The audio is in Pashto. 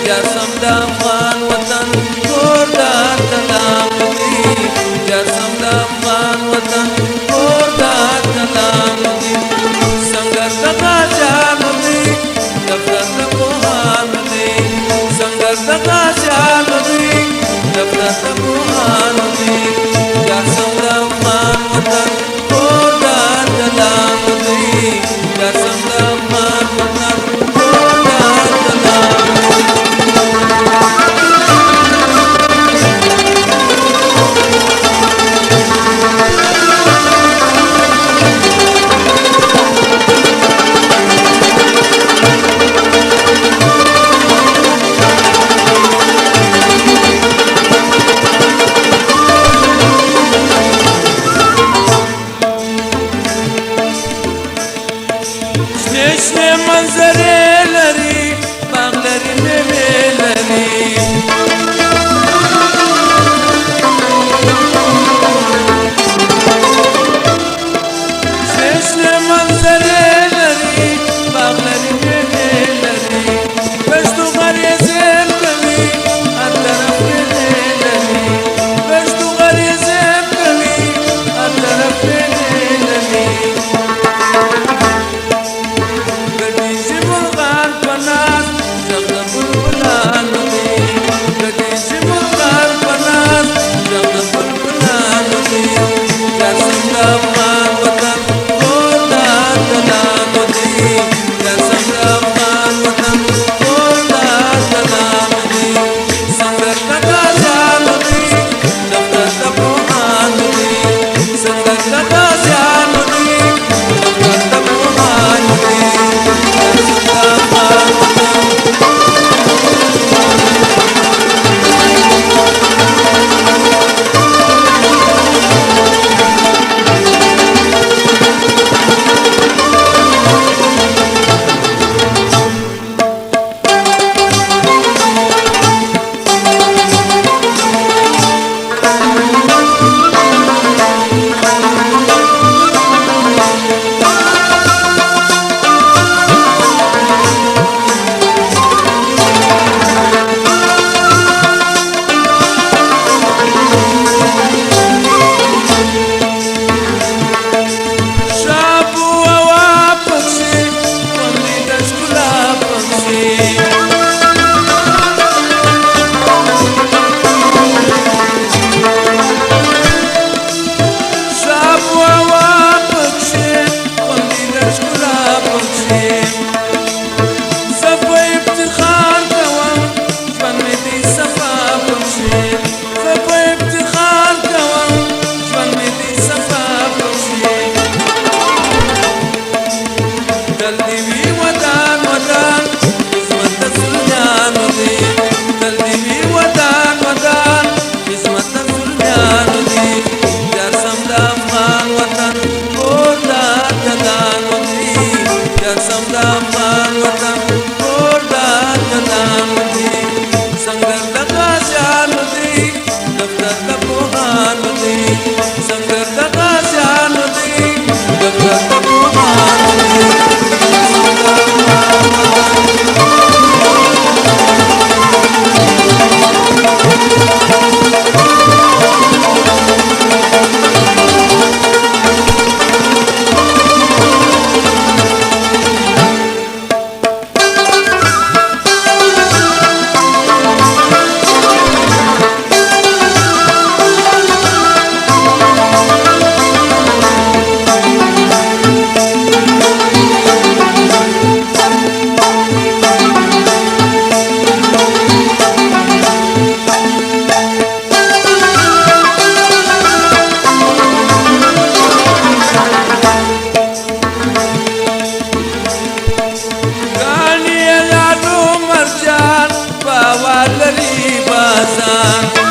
جسم د افغان وطن کور د اتلان دی جسم د افغان وطن کور د اتلان دی سنگر د غاجان دی دفتر د پوهان دی سنگر د غاجان دی دفتر د پوهان دی جسم د افغان وطن کور د اتلان دی جسم د افغان وطن کور د اتلان شنه منظرې لري باغ لري میوې لري شنه منظرې لري باغ لري میوې لري پښتو غریزې کوي هر طرف میوې لري پښتو غریزې کوي هر طرف میوې لري Bazan